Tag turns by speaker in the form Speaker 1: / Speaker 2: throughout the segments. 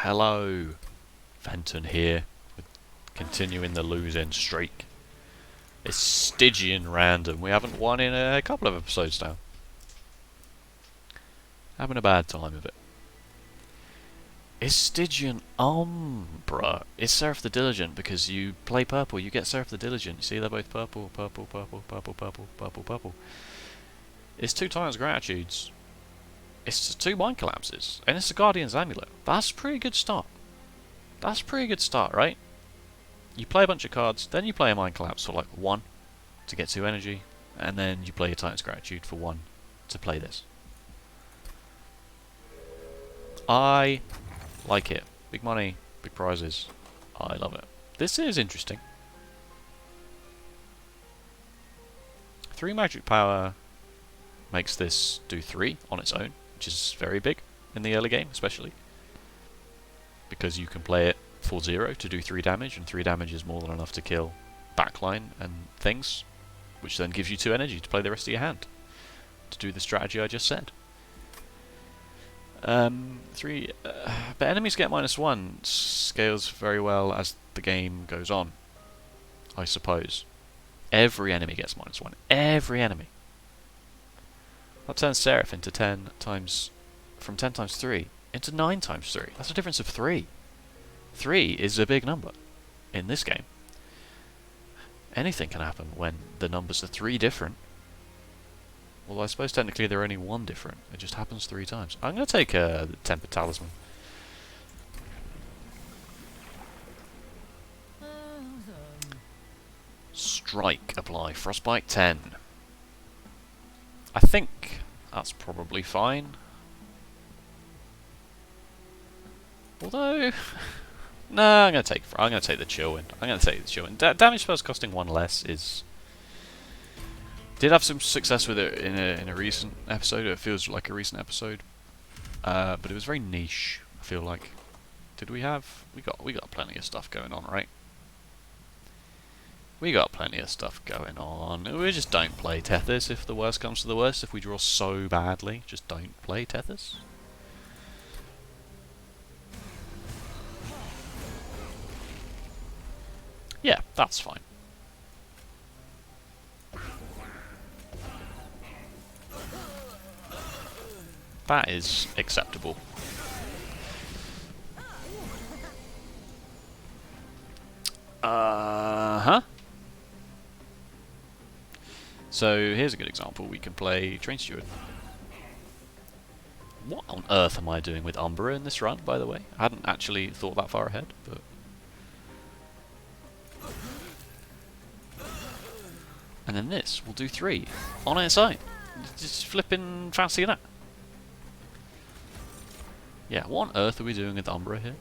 Speaker 1: Hello, Fenton here, continuing the losing streak. It's Stygian random. We haven't won in a couple of episodes now. Having a bad time of it. It's Stygian Umbra. It's Seraph the Diligent because you play purple, you get Seraph the Diligent. You see, they're both purple, purple, purple, purple, purple, purple, purple. It's 2 times Gratitudes. It's 2 Mind Collapses. And it's a Guardian's Amulet. That's a pretty good start. That's a pretty good start, right? You play a bunch of cards, then you play a Mind Collapse for like 1 to get 2 energy, and then you play a Titan's Gratitude for 1 to play this. I like it. Big money, big prizes. I love it. This is interesting. 3 magic power makes this do 3 on its own, which is very big in the early game, especially. Because you can play it for 0 to do 3 damage, and 3 damage is more than enough to kill backline and things, which then gives you 2 energy to play the rest of your hand to do the strategy I just said. 3, but enemies get -1 scales very well as the game goes on, I suppose. Every enemy gets -1. Every enemy. That turns Seraph into 10 times, from 10 times 3 into 9 times 3. That's a difference of 3. 3 is a big number in this game. Anything can happen when the numbers are 3 different. Well, I suppose technically they're only 1 different. It just happens 3 times. I'm going to take the Temper Talisman. Strike, apply Frostbite 10. I think that's probably fine. Although, no, I'm going to take the chill in. Damage spells costing 1 less is. Did have some success with it in a recent episode. It feels like a recent episode, but it was very niche. I feel like. Did we have? We got plenty of stuff going on, right? We got plenty of stuff going on. We just don't play Tethys if the worst comes to the worst. If we draw so badly, just don't play Tethys. Yeah, that's fine. That is acceptable. Uh-huh. So here's a good example. We can play Train Steward. What on earth am I doing with Umbra in this run, by the way? I hadn't actually thought that far ahead, but... And then this will do 3 on its own. Just flipping fancy that. Yeah, what on earth are we doing with Umbra here?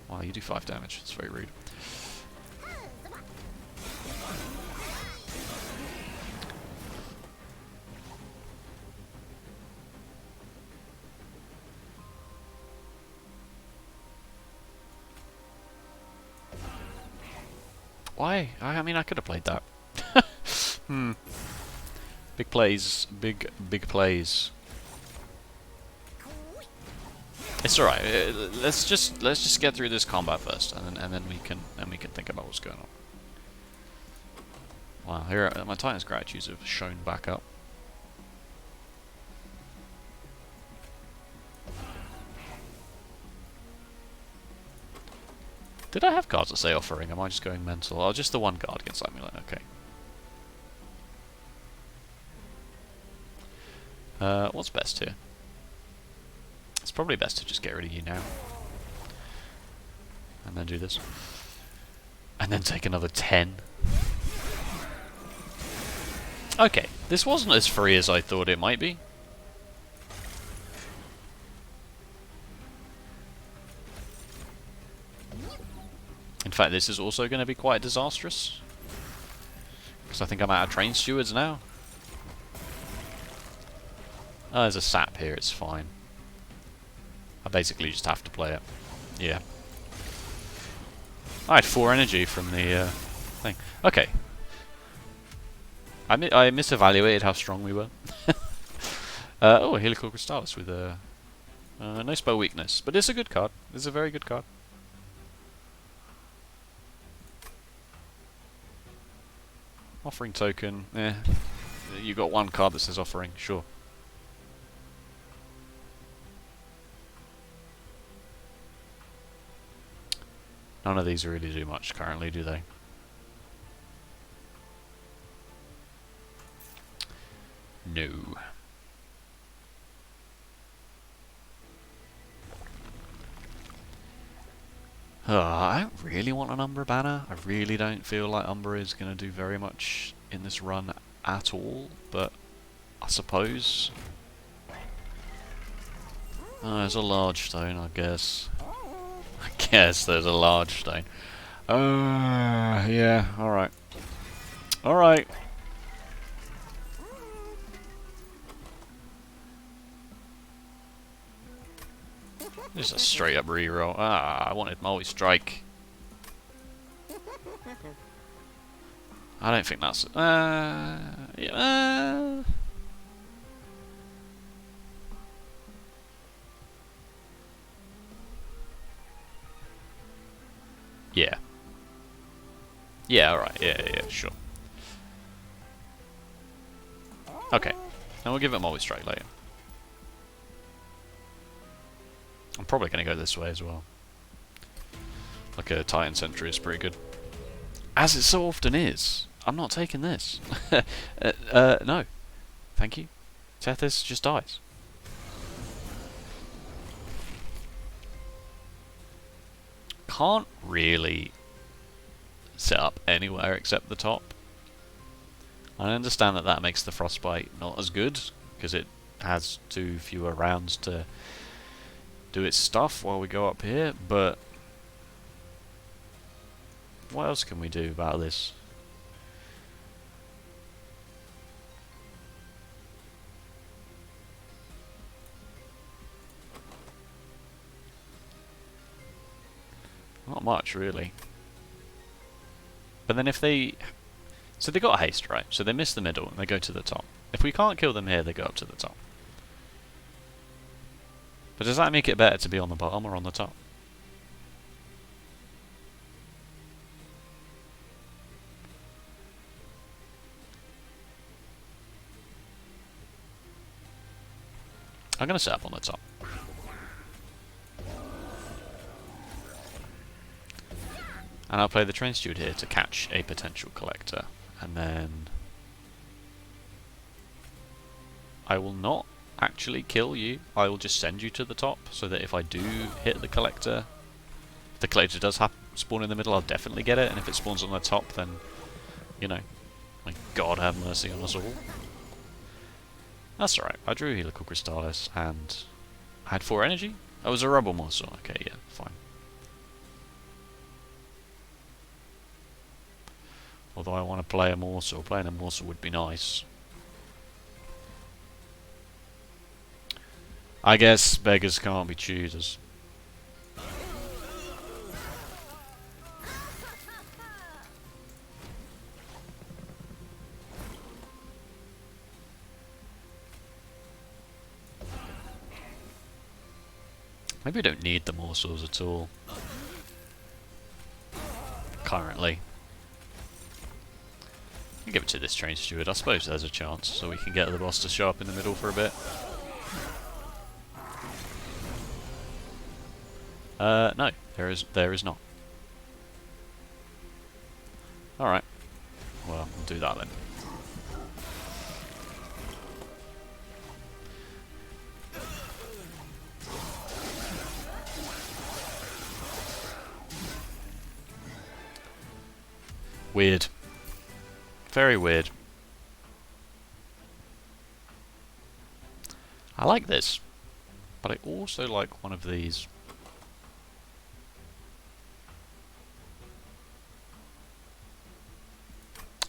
Speaker 1: Wow, you do 5 damage. It's very rude. Why? I mean, I could have played that. Big plays. Big plays. It's alright. Let's just get through this combat first, and then we can think about what's going on. Wow, here my Titan's Gratitudes have shown back up. Did I have cards that say Offering? Am I just going mental? Oh, just the 1 card against Amulet. Okay. What's best here? It's probably best to just get rid of you now. And then do this. And then take another 10. Okay, this wasn't as free as I thought it might be. In fact, this is also going to be quite disastrous. Because I think I'm out of Train Stewards now. Oh, there's a sap here, it's fine. I basically just have to play it. Yeah. I had 4 energy from the thing. Okay. I misevaluated how strong we were. Oh, a Helical Crystallis with a No spell weakness, but it's a good card. It's a very good card. Offering token, you got one card that says offering, sure. None of these really do much currently, do they? No. I don't really want an Umbra banner. I really don't feel like Umbra is going to do very much in this run at all, but I suppose... Oh, there's a large stone, I guess. I guess there's a large stone. Yeah, alright. Alright. Just a straight up reroll. I wanted Multi Strike. I don't think that's... yeah, yeah. Yeah, alright. Yeah, sure. Okay. Now we'll give it Multi Strike later. I'm probably going to go this way as well. Like a Titan Sentry is pretty good. As it so often is. I'm not taking this. No. Thank you. Tethys just dies. Can't really set up anywhere except the top. I understand that that makes the Frostbite not as good, because it has 2 fewer rounds to do its stuff while we go up here, but what else can we do about this? Not much, really. But then if they... So they got haste, right? So they miss the middle and they go to the top. If we can't kill them here, they go up to the top. But does that make it better to be on the bottom or on the top? I'm going to set up on the top. And I'll play the Train Steward here to catch a potential collector. And then... I will not actually kill you. I will just send you to the top, so that if I do hit the collector... If the collector does spawn in the middle, I'll definitely get it. And if it spawns on the top, then... You know. My God have mercy on us all. That's alright. I drew Helical Crystallis, and... I had 4 energy? Oh, it was a Rubble Morsel. Okay, yeah, fine. Although I want to play a morsel. Playing a morsel would be nice. I guess beggars can't be choosers. Maybe we don't need the morsels at all. Currently. I'll give it to this Train Steward. I suppose there's a chance, so we can get the boss to show up in the middle for a bit. No, there is not. Alright. Well, we'll do that then. Weird. Very weird. I like this, but I also like one of these.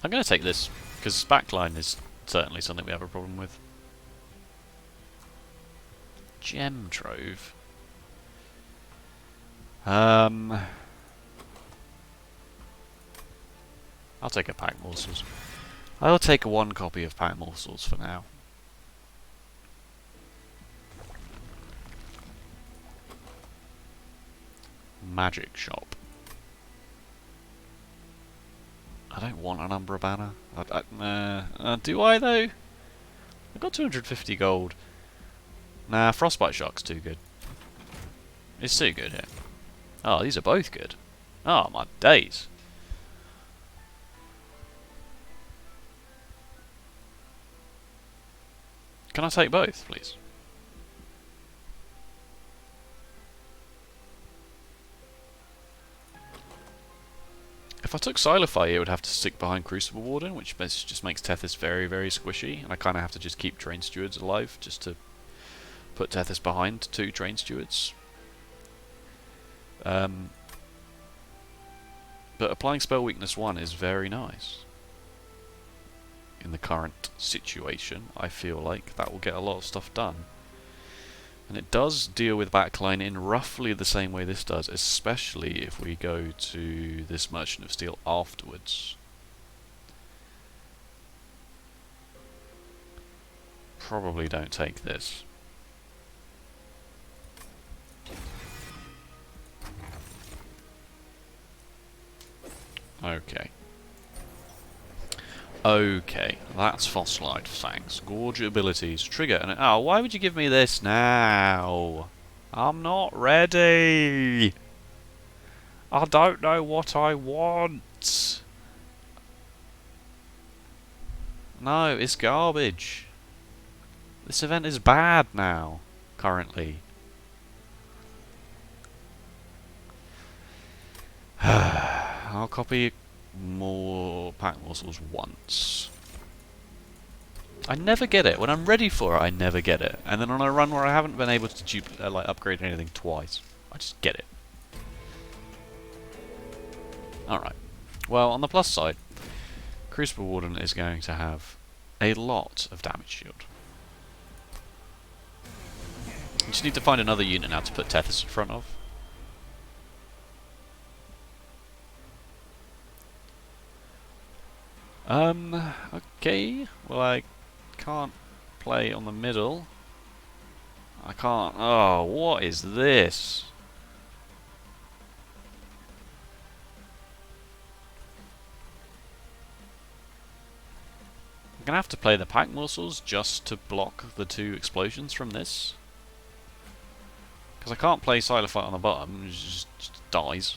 Speaker 1: I'm going to take this, because backline is certainly something we have a problem with. Gem Trove. I'll take a Pack Morsels. I'll take 1 copy of Pack Morsels for now. magic shop. I don't want an Umbra banner. Do I though? I got 250 gold. Nah, Frostbite Shock's too good. It's too good here. Oh, these are both good. Oh, my days. Can I take both, please? If I took Silify, it would have to stick behind Crucible Warden, which just makes Tethys very, very squishy, and I kind of have to just keep Train Stewards alive just to put Tethys behind 2 Train Stewards. But applying Spell Weakness 1 is very nice. In the current situation, I feel like that will get a lot of stuff done. And it does deal with backline in roughly the same way this does, especially if we go to this Merchant of Steel afterwards. Probably don't take this. Okay. Okay, that's Fossilized Fangs. Gorge abilities. Trigger. And oh, why would you give me this now? I'm not ready. I don't know what I want. No, it's garbage. This event is bad now, currently. I'll copy more pack morsels once. I never get it. When I'm ready for it, I never get it. And then on a run where I haven't been able to like upgrade anything twice, I just get it. Alright. Well, on the plus side, Crucible Warden is going to have a lot of damage shield. You just need to find another unit now to put Tethys in front of. Okay. Well, I can't play on the middle. I can't. Oh, what is this? I'm gonna have to play the pack morsels just to block the 2 explosions from this. Because I can't play Silophyte on the bottom, it just dies.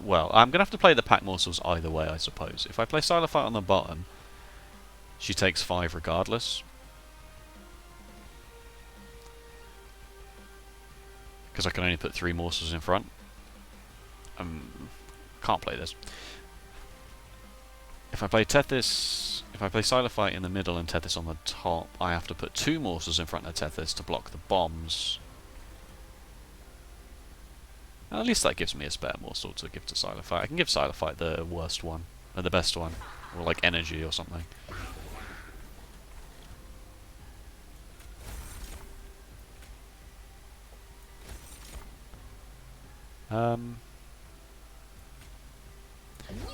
Speaker 1: Well, I'm going to have to play the pack morsels either way, I suppose. If I play Silophyte on the bottom, she takes 5 regardless. Because I can only put 3 morsels in front. Can't play this. If I play Tethys, if I play Silophyte in the middle and Tethys on the top, I have to put 2 morsels in front of Tethys to block the bombs. At least that gives me a spare morsel to give to Silophyte. I can give Silophyte the worst one, or the best one, or like energy or something.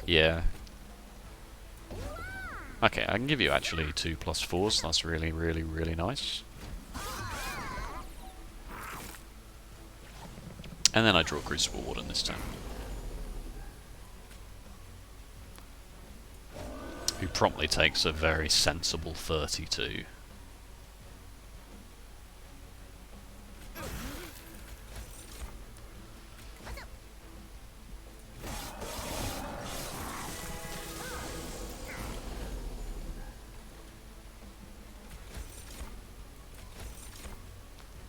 Speaker 1: Yeah. Okay, I can give you actually 2 plus 4s. That's really, really, really nice. And then I draw Crucible Warden this time. Who promptly takes a very sensible 32.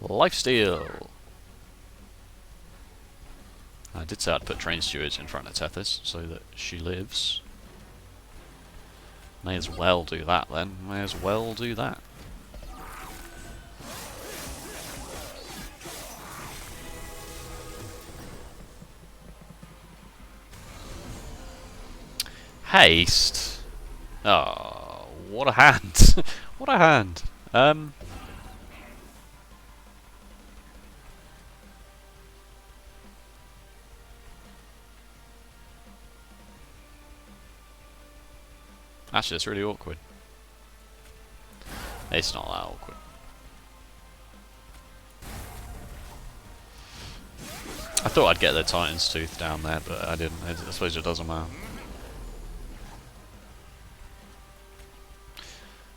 Speaker 1: Lifesteal! I did say I'd put Train Stewards in front of Tethys so that she lives. May as well do that then. May as well do that. Haste! Oh, what a hand! What a hand! Actually, it's really awkward. It's not that awkward. thought I'd get the Titan's Tooth down there, but I didn't. I suppose it doesn't matter.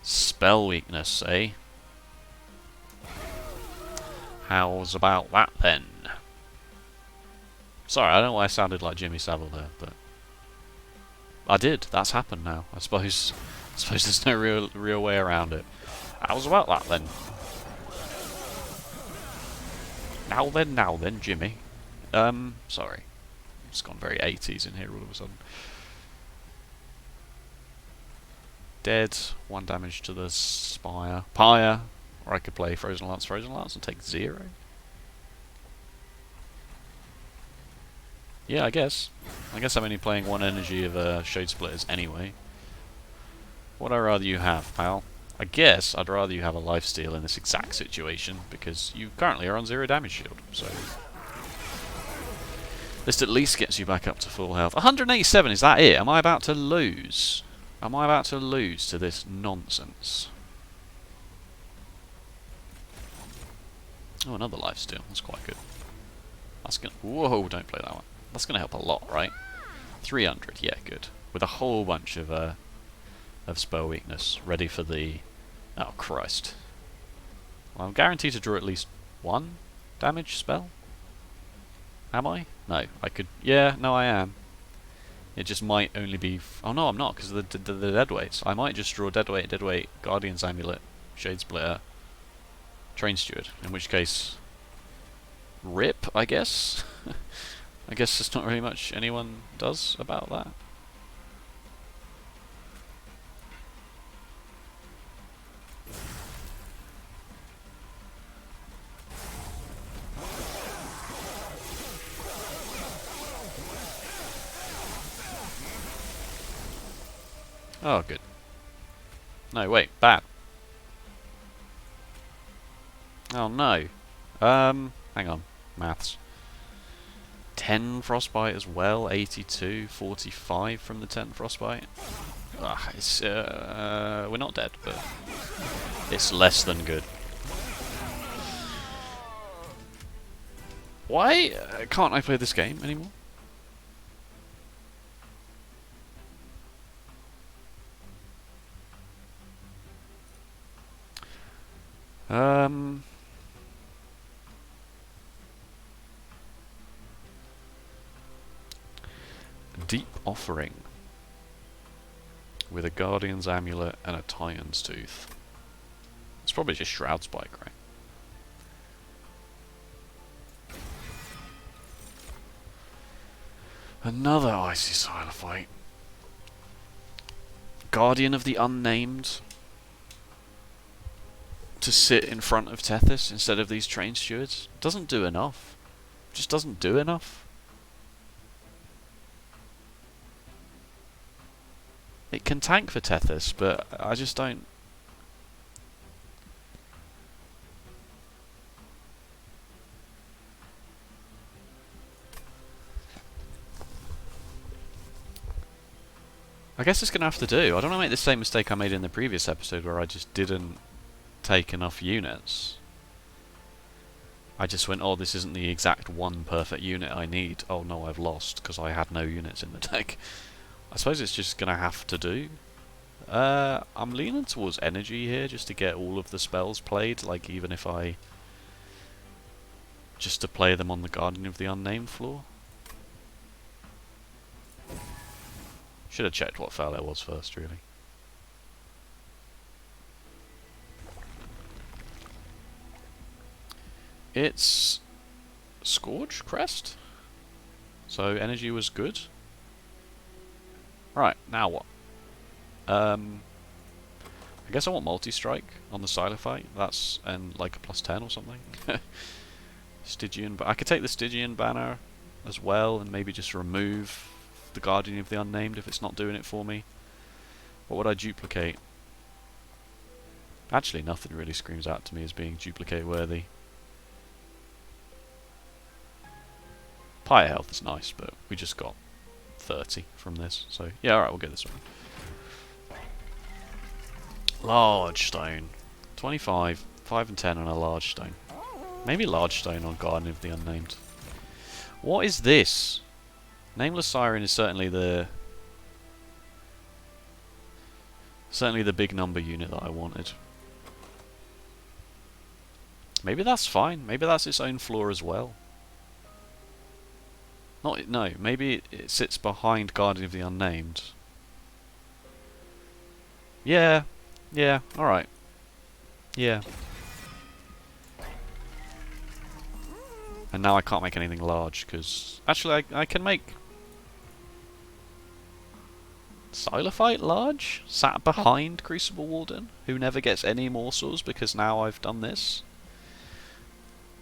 Speaker 1: Spell weakness, eh? How's about that then? Sorry, I don't know why I sounded like Jimmy Savile there, but I did. That's happened now. I suppose there's no real way around it. How's about that then? Now then, Jimmy. Sorry. It's gone very 80s in here all of a sudden. Dead. 1 damage to the spire. Pyre. Or I could play Frozen Lance, and take 0. Yeah, I guess. I'm only playing 1 energy of Shade Splitters anyway. What I'd rather you have, pal? I guess I'd rather you have a lifesteal in this exact situation, because you currently are on 0 damage shield, so... This at least gets you back up to full health. 187, is that it? Am I about to lose? Am I about to lose to this nonsense? Oh, another lifesteal. That's quite good. That's gonna... Whoa, don't play that one. That's gonna help a lot, right? 300, yeah, good. With a whole bunch of spell weakness ready for the... Oh, Christ. Well, I'm guaranteed to draw at least 1 damage spell. Am I? No, I could... Yeah, no, I am. It just might only be... Oh, no, I'm not, because of the dead weights. I might just draw dead weight, Guardian's Amulet, Shade Splitter, Train Steward, in which case... RIP, I guess? I guess there's not really much anyone does about that. Oh, good. No, wait, bad. Oh, no. Hang on. Maths. 10 frostbite as well, 82, 45 from the 10 frostbite. It's, we're not dead, but it's less than good. Why can't I play this game anymore? Deep Offering with a Guardian's Amulet and a Titan's Tooth. It's probably just Shroud Spike, right? Another Icy Silophyte. Guardian of the Unnamed to sit in front of Tethys instead of these Train Stewards. Doesn't do enough. Just doesn't do enough. It can tank for Tethys, but I just don't... I guess it's going to have to do. I don't want to make the same mistake I made in the previous episode where I just didn't take enough units. I just went, oh, this isn't the exact 1 perfect unit I need. Oh no, I've lost because I had no units in the deck. I suppose it's just going to have to do. I'm leaning towards energy here just to get all of the spells played, like even if I... just to play them on the Guardian of the Unnamed floor. Should have checked what file there was first, really. It's... Scourge Crest? So energy was good. Right, now what? I guess I want multi-strike on the Silophyte. That's like a +10 or something. Stygian, but I could take the Stygian banner as well and maybe just remove the Guardian of the Unnamed if it's not doing it for me. What would I duplicate? Actually, nothing really screams out to me as being duplicate worthy. Pyre health is nice, but we just got 30 from this, so yeah, alright, we'll get this one. Large stone. 25, 5 and 10 on a large stone. Maybe large stone on Guardian of the Unnamed. What is this? Nameless Siren is certainly the big number unit that I wanted. Maybe that's fine. Maybe that's its own floor as well. No, maybe it sits behind Guardian of the Unnamed. Yeah, alright. Yeah. And now I can't make anything large, because... Actually, I can make... Silophyte large? Sat behind Crucible Warden, who never gets any morsels because now I've done this.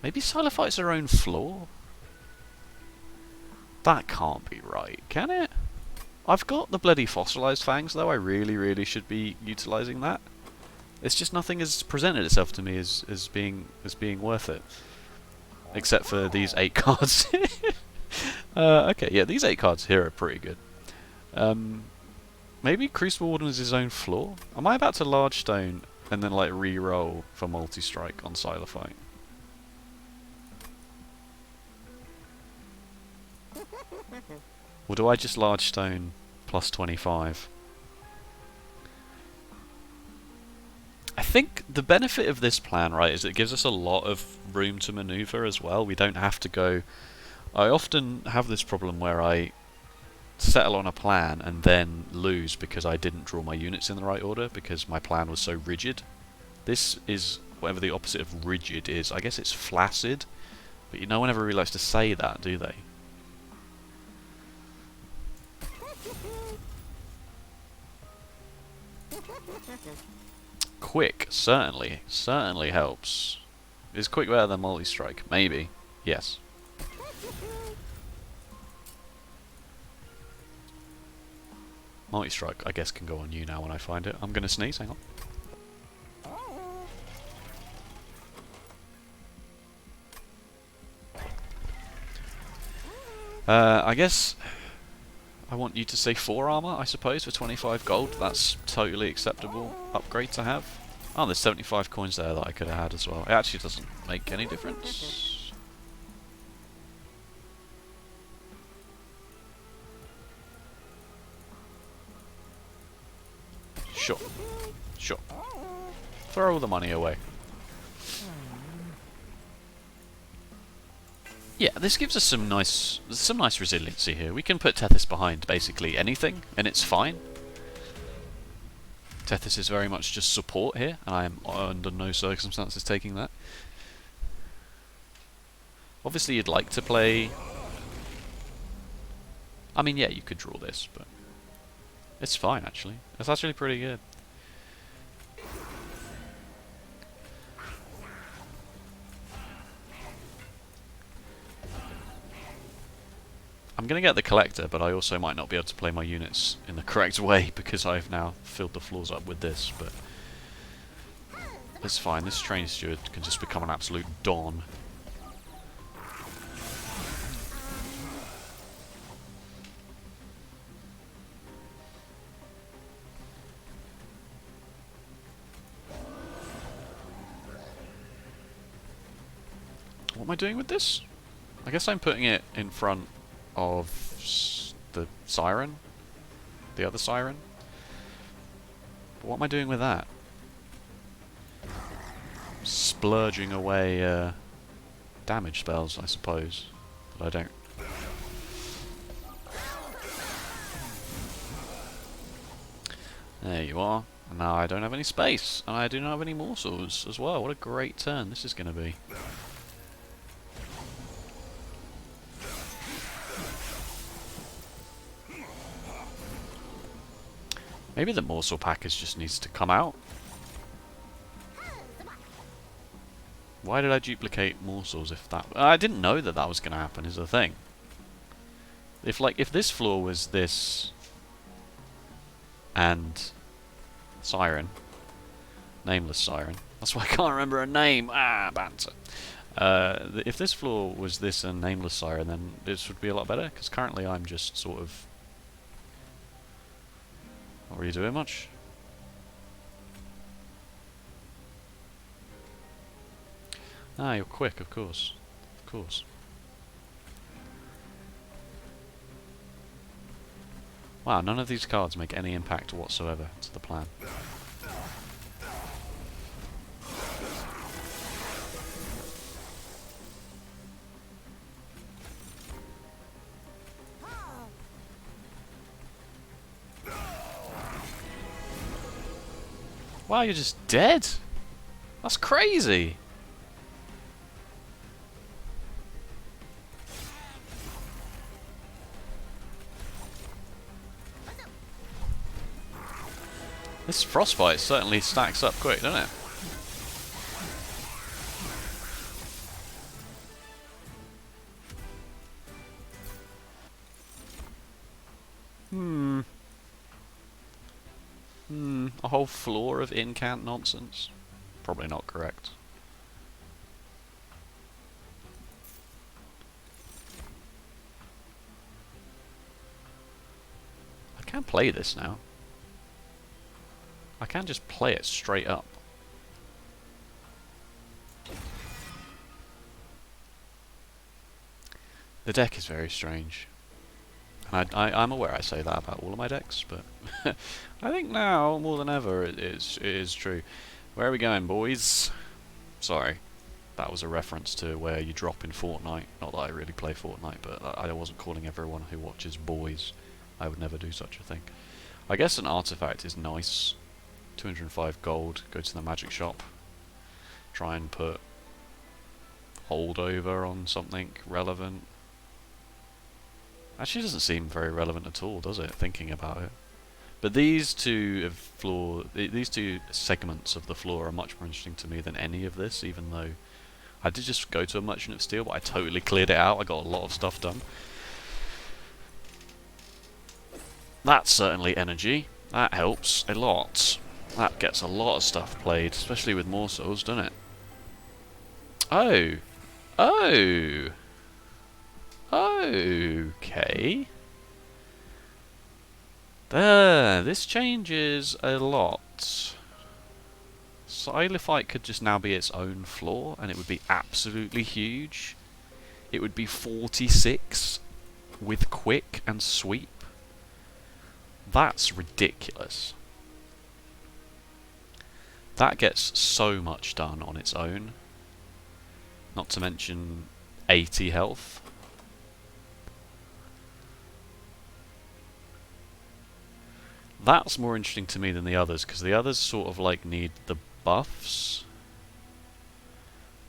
Speaker 1: Maybe Silophyte's their own floor? That can't be right, can it? I've got the bloody fossilised fangs, though. I really should be utilising that. It's just nothing has presented itself to me as being worth it. Except for these 8 cards. Okay, yeah, these 8 cards here are pretty good. Maybe Crucible Warden is his own floor? Am I about to large stone and then like re-roll for multi-strike on Silophyte? Or do I just large stone plus 25? I think the benefit of this plan, right, is it gives us a lot of room to maneuver as well. We don't have to go... I often have this problem where I settle on a plan and then lose because I didn't draw my units in the right order because my plan was so rigid. This is whatever the opposite of rigid is. I guess it's flaccid, but no one ever really likes to say that, do they? Quick, certainly helps. Is quick better than multi-strike? Maybe. Yes. Multi-strike, I guess, can go on you now when I find it. I'm gonna sneeze, hang on. I guess I want you to say 4 armor, I suppose, for 25 gold. That's totally acceptable upgrade to have. Oh, there's 75 coins there that I could have had as well. It actually doesn't make any difference. Sure. Throw all the money away. Yeah, this gives us some nice resiliency here. We can put Tethys behind basically anything, and it's fine. Tethys is very much just support here, and I am under no circumstances taking that. Obviously you'd like to play... I mean, yeah, you could draw this, but... It's fine, actually. It's actually pretty good. I'm going to get the Collector, but I also might not be able to play my units in the correct way because I've now filled the floors up with this, but it's fine. This Train Steward can just become an absolute don. What am I doing with this? I guess I'm putting it in front of the Siren, the other Siren. But what am I doing with that? Splurging away damage spells, I suppose, but I don't. There you are. And now I don't have any space, and I do not have any morsels as well. What a great turn this is going to be. Maybe the morsel package just needs to come out. Why did I duplicate morsels if that... I didn't know that that was going to happen, is the thing. If this floor was this... and... Siren. Nameless Siren. That's why I can't remember her name. Ah, banter. If this floor was this and Nameless Siren, then this would be a lot better, because currently I'm just sort of... not really doing much. Ah, you're quick, of course. Of course. Wow, none of these cards make any impact whatsoever to the plan. Wow, you're just dead? That's crazy! This frostbite certainly stacks up quick, doesn't it? A whole floor of incant nonsense? Probably not correct. I can play this now. I can just play it straight up. The deck is very strange. And I'm aware I say that about all of my decks, but I think now, more than ever, it is true. Where are we going, boys? Sorry, that was a reference to where you drop in Fortnite. Not that I really play Fortnite, but I wasn't calling everyone who watches boys. I would never do such a thing. I guess an artifact is nice. 205 gold, go to the magic shop. Try and put holdover on something relevant. Actually doesn't seem very relevant at all, does it, thinking about it? But these two these two segments of the floor are much more interesting to me than any of this, even though I did just go to a Merchant of Steel, but I totally cleared it out. I got a lot of stuff done. That's certainly energy. That helps a lot. That gets a lot of stuff played, especially with morsels, doesn't it? Oh! Oh! Okay. There, this changes a lot. Silophyte could just now be its own floor, and it would be absolutely huge. It would be 46 with quick and sweep. That's ridiculous. That gets so much done on its own. Not to mention 80 health. That's more interesting to me than the others, because the others sort of like need the buffs.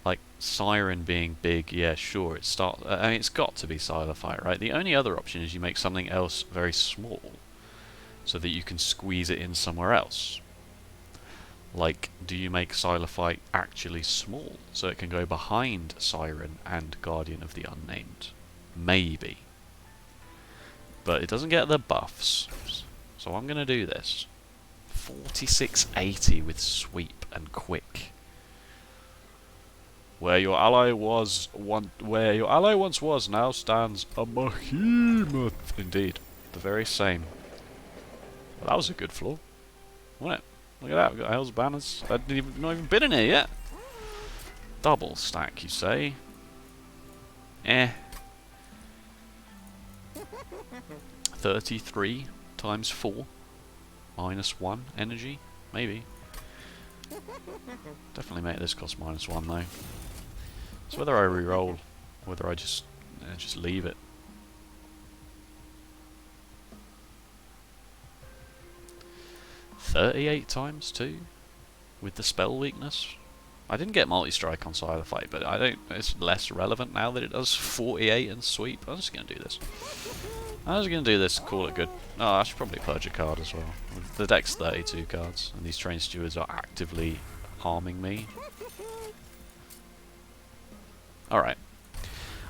Speaker 1: Like Siren being big, yeah, sure, I mean, it's got to be Silophyte, right? The only other option is you make something else very small, so that you can squeeze it in somewhere else. Like, do you make Silophyte actually small, so it can go behind Siren and Guardian of the Unnamed? Maybe. But it doesn't get the buffs. So I'm going to do this. 4680 with sweep and quick. Where your ally once was, now stands a behemoth. Indeed, the very same. Well, that was a good floor, wasn't it? Look at that, we've got Hell's Banners. Not even been in here yet. Double stack, you say? Eh. 33 times 4 minus 1 energy, maybe. Definitely make this cost minus 1 though. So whether I re-roll, whether I just leave it. $38 times 2 with the spell weakness. I didn't get multi-strike on Silophyte, but it's less relevant now that it does 48 and sweep. I'm just gonna do this. Call it good. Oh, I should probably purge a card as well. The deck's 32 cards, and these Train Stewards are actively harming me. Alright.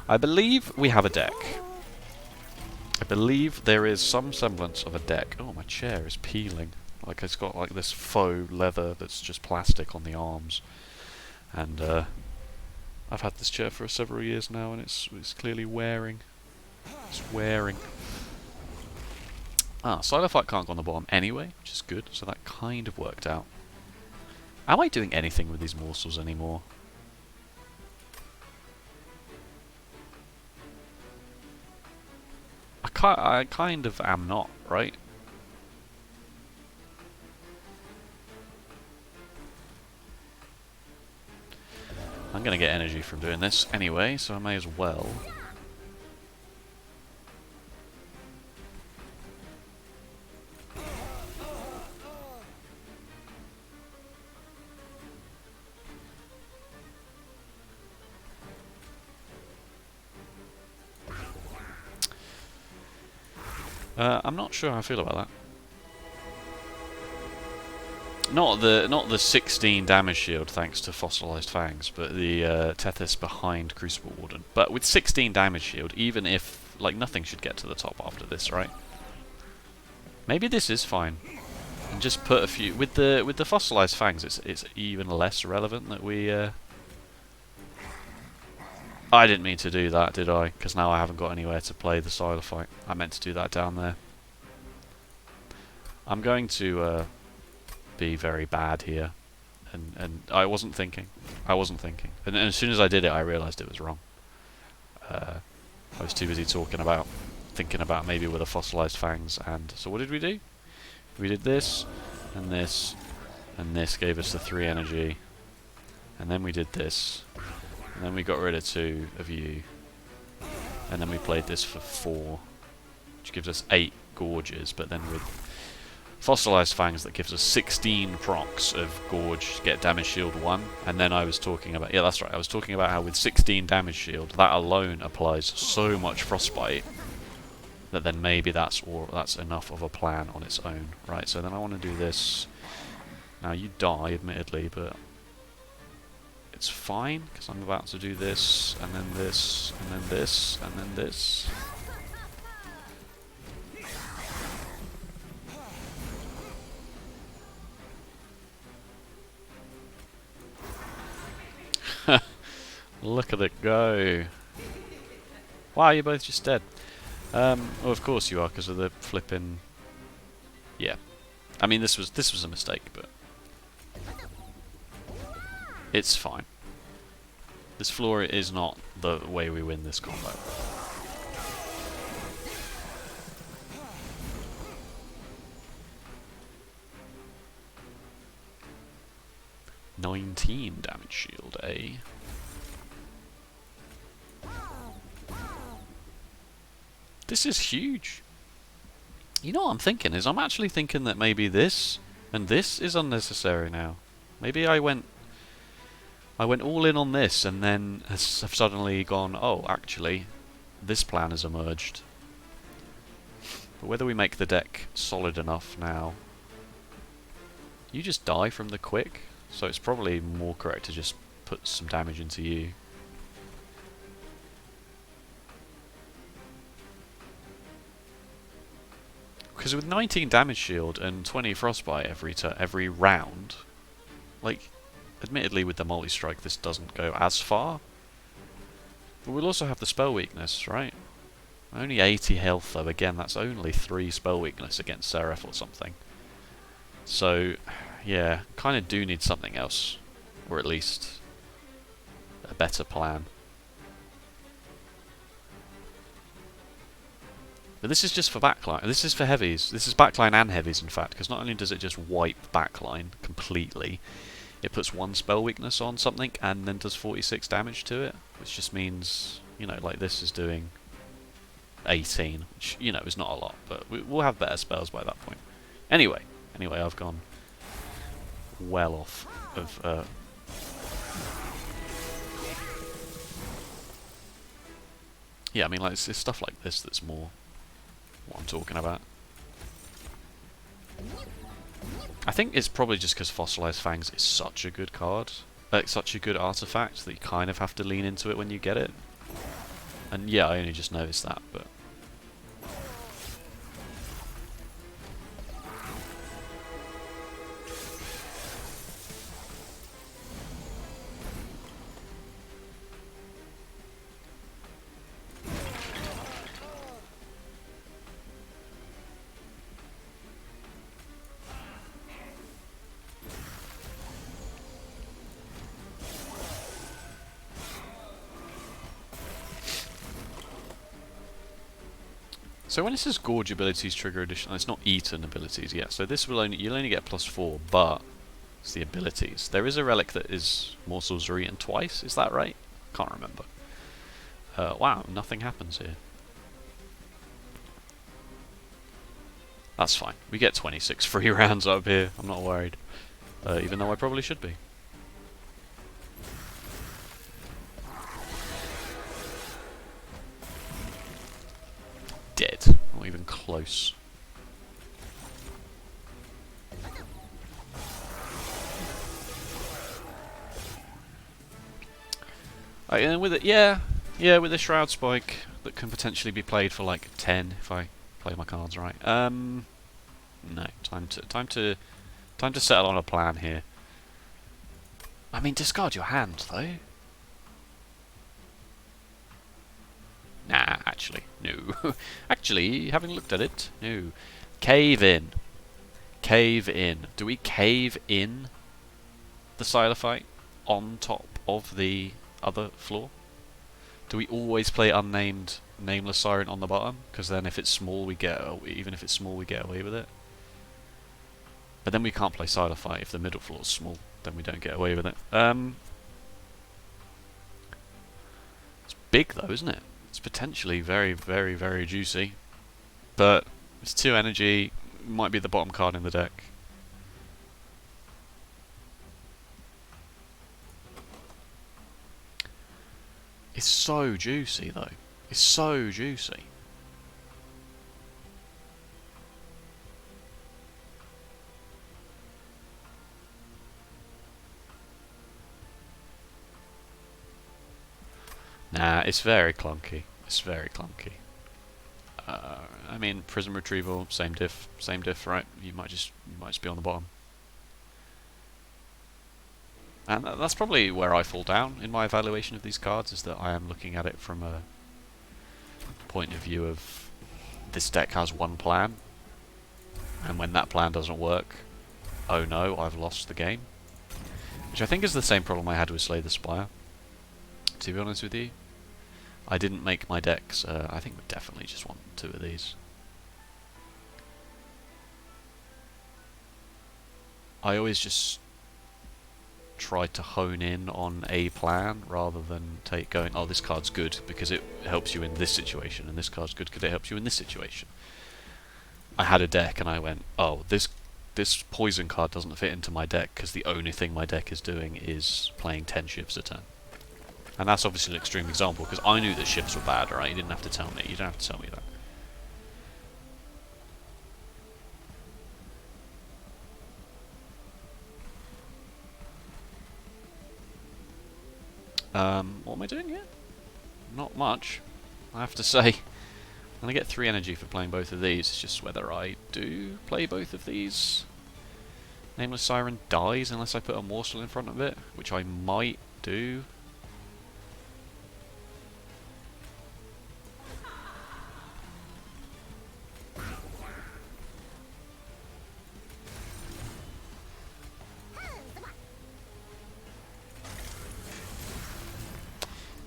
Speaker 1: I believe we have a deck. I believe there is some semblance of a deck. Oh, my chair is peeling. Like, it's got like this faux leather that's just plastic on the arms. And I've had this chair for several years now, and it's clearly wearing. It's wearing. Ah, Silophyte can't go on the bottom anyway, which is good, so that kind of worked out. Am I doing anything with these morsels anymore? I I kind of am not, right? I'm gonna get energy from doing this anyway, so I may as well. I'm not sure how I feel about that. Not the 16 damage shield thanks to fossilized fangs, but the Tethys behind Crucible Warden. But with 16 damage shield, even if like nothing should get to the top after this, right? Maybe this is fine, and just put a few with the fossilized fangs. It's even less relevant that we. I didn't mean to do that, did I? Because now I haven't got anywhere to play the Silophite. I meant to do that down there. I'm going to be very bad here, and I wasn't thinking. And as soon as I did it, I realised it was wrong. I was too busy thinking about maybe with the fossilized fangs. And so what did we do? We did this, and this, and this gave us the 3 energy, and then we did this. And then we got rid of 2 of you. And then we played this for 4. Which gives us 8 Gorges. But then with Fossilized Fangs, that gives us 16 procs of Gorge, get damage shield 1. And then I was talking about... Yeah, that's right. I was talking about how with 16 damage shield, that alone applies so much Frostbite that then maybe that's enough of a plan on its own. Right, so then I want to do this. Now you die, admittedly, but... it's fine, because I'm about to do this, and then this, and then this, and then this. Look at it go. Wow, you're both just dead. Well, of course you are, because of the flipping... yeah. I mean, this was a mistake, but... it's fine. This floor is not the way we win this combo. "19 damage shield, eh?" This is huge. You know what I'm thinking is, I'm actually thinking that maybe this and this is unnecessary now. Maybe I went all in on this and then have suddenly gone, oh, actually, this plan has emerged. But whether we make the deck solid enough now... you just die from the quick, so it's probably more correct to just put some damage into you. Because with 19 damage shield and 20 frostbite every round, like... admittedly, with the multi-strike, this doesn't go as far. But we'll also have the spell weakness, right? Only 80 health, though. Again, that's only 3 spell weakness against Seraph or something. So, yeah, kind of do need something else. Or at least a better plan. But this is just for backline. This is for heavies. This is backline and heavies, in fact. Because not only does it just wipe backline completely... it puts 1 spell weakness on something and then does 46 damage to it, which just means, you know, like this is doing 18, which, you know, is not a lot, but we'll have better spells by that point. Anyway, I've gone well off of... yeah, I mean, like, it's stuff like this that's more what I'm talking about. I think it's probably just because Fossilized Fangs is such a good card, such a good artifact, that you kind of have to lean into it when you get it. And yeah, I only just noticed that, but... So when it says gorge abilities trigger additional, it's not eaten abilities, yeah. So this will only, you'll only get +4, but it's the abilities. There is a relic that is morsels are eaten twice, is that right? Can't remember. Wow, nothing happens here. That's fine. We get 26 free rounds up here. I'm not worried. Even though I probably should be. Dead. Not even close. And with it, yeah, with a Shroud Spike that can potentially be played for like 10 if I play my cards right. No, time to settle on a plan here. I mean, discard your hand though. Nah, actually, no. Actually, having looked at it, no. Cave in. Cave in. Do we cave in the Silophyte on top of the other floor? Do we always play unnamed, nameless Siren on the bottom? Because then if it's small, we get, even if it's small, we get away with it. But then we can't play Silophyte if the middle floor is small. Then we don't get away with it. It's big though, isn't it? It's potentially very, very, very juicy. But it's 2 energy. Might be the bottom card in the deck. It's so juicy though. It's so juicy. Nah, it's very clunky. It's very clunky. I mean, Prism Retrieval, same diff, right? You might just be on the bottom. And that's probably where I fall down in my evaluation of these cards, is that I am looking at it from a point of view of this deck has one plan, and when that plan doesn't work, oh no, I've lost the game. Which I think is the same problem I had with Slay the Spire, to be honest with you. I didn't make my decks, I think we definitely just want 2 of these. I always just try to hone in on a plan rather than going, oh, this card's good because it helps you in this situation, and this card's good because it helps you in this situation. I had a deck and I went, oh, this poison card doesn't fit into my deck because the only thing my deck is doing is playing 10 shifts a turn. And that's obviously an extreme example because I knew that shifts were bad, right? You didn't have to tell me. You don't have to tell me that. What am I doing here? Not much, I have to say. And I get 3 energy for playing both of these. It's just whether I do play both of these. Nameless Siren dies unless I put a morsel in front of it, which I might do.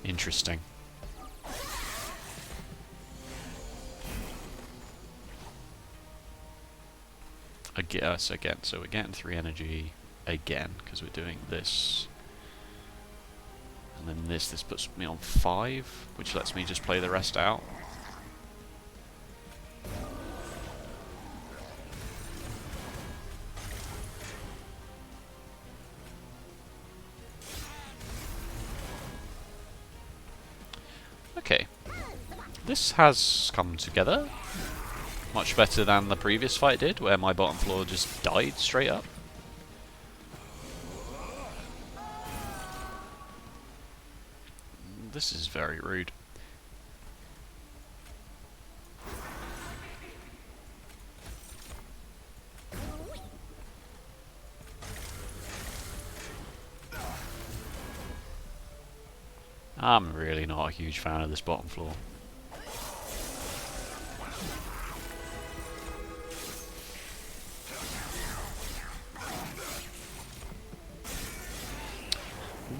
Speaker 1: Interesting. I guess again, so we're getting 3 energy again because we're doing this, and then this puts me on 5, which lets me just play the rest out. Okay, this has come together much better than the previous fight did, where my bottom floor just died straight up. This is very rude. I'm really not a huge fan of this bottom floor.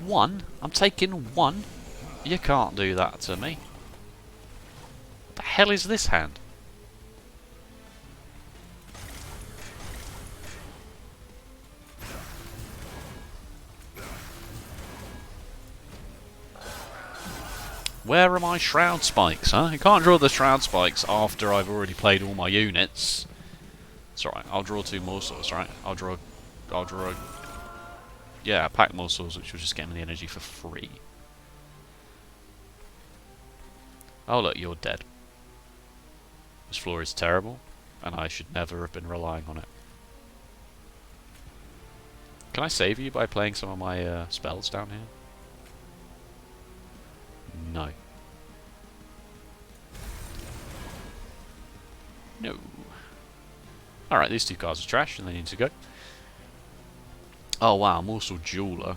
Speaker 1: One? I'm taking 1? You can't do that to me. What the hell is this hand? Where are my shroud spikes, huh? You can't draw the shroud spikes after I've already played all my units. It's alright, I'll draw 2 morsels, right? I'll draw yeah, pack morsels, which will just get me the energy for free. Oh look, you're dead. This floor is terrible, and I should never have been relying on it. Can I save you by playing some of my spells down here? No. No. Alright, these 2 cards are trash and they need to go. Oh wow, Morsel Jeweler.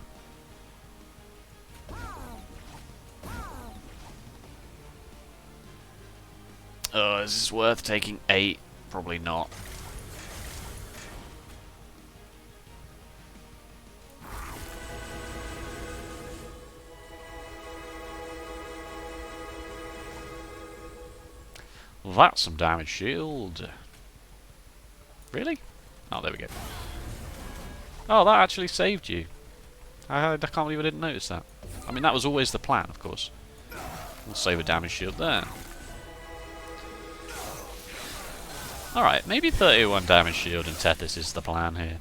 Speaker 1: Is this worth taking 8? Probably not. That's some damage shield. Really? Oh, there we go. Oh, that actually saved you. I can't believe I didn't notice that. I mean, that was always the plan, of course. We'll save a damage shield there. Alright, maybe 31 damage shield and Tethys is the plan here.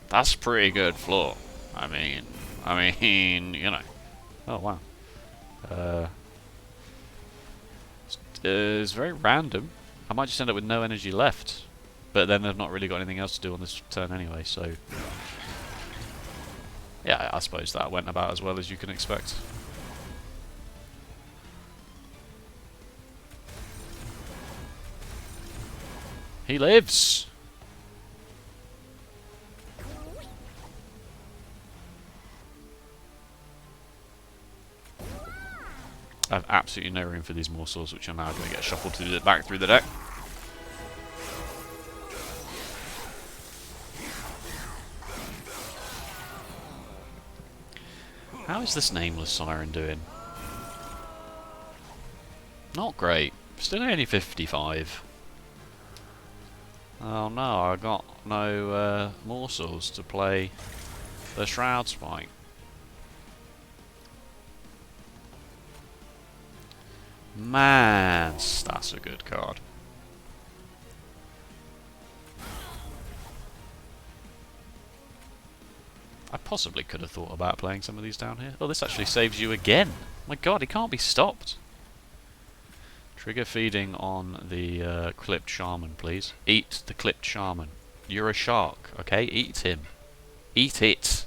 Speaker 1: That's pretty good floor. I mean, you know. Oh, wow. It's very random. I might just end up with no energy left. But then I've not really got anything else to do on this turn anyway, so... yeah, I suppose that went about as well as you can expect. He lives! I have absolutely no room for these morsels, which are now going to get shuffled back through the deck. How is this nameless siren doing? Not great. Still only 55. Oh no, I got no morsels to play the Shroud Spike. Man, that's a good card. I possibly could have thought about playing some of these down here. Oh, this actually saves you again. My god, he can't be stopped. Trigger feeding on the clipped shaman, please. Eat the clipped shaman. You're a shark, okay? Eat him. Eat it.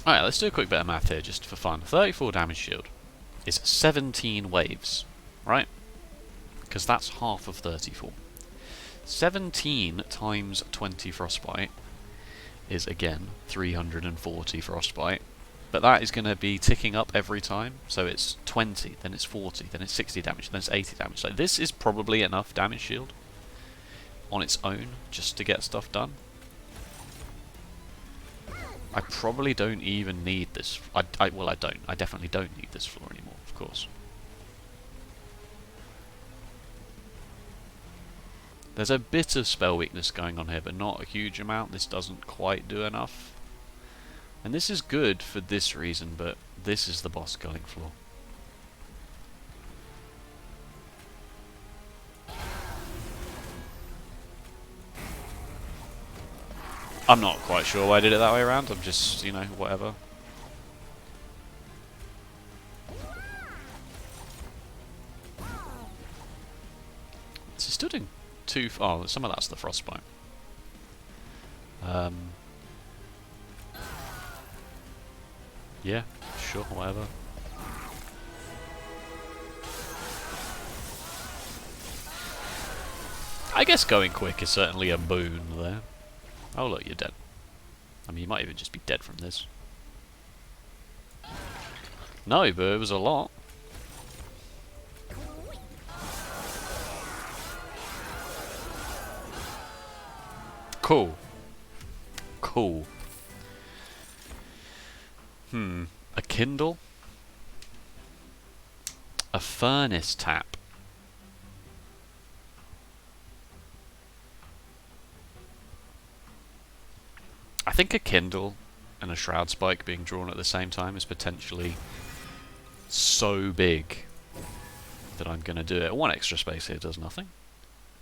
Speaker 1: Alright, let's do a quick bit of math here, just for fun. 34 damage shield is 17 waves, right? Because that's half of 34. 17 times 20 frostbite is, again, 340 frostbite. But that is going to be ticking up every time. So it's 20, then it's 40, then it's 60 damage, then it's 80 damage. So this is probably enough damage shield on its own just to get stuff done. I probably don't even need this. Well, I don't. I definitely don't need this floor anymore, of course. There's a bit of spell weakness going on here, but not a huge amount. This doesn't quite do enough. And this is good for this reason, but this is the boss killing floor. I'm not quite sure why I did it that way around. I'm just, you know, whatever. It's still doing two... oh, some of that's the frostbite. Yeah, sure, whatever. I guess going quick is certainly a boon there. Oh look, you're dead. I mean, you might even just be dead from this. No, but it was a lot. Cool. Cool. A kindle? A furnace tap. I think a kindle and a Shroud Spike being drawn at the same time is potentially so big that I'm going to do it. One extra space here does nothing.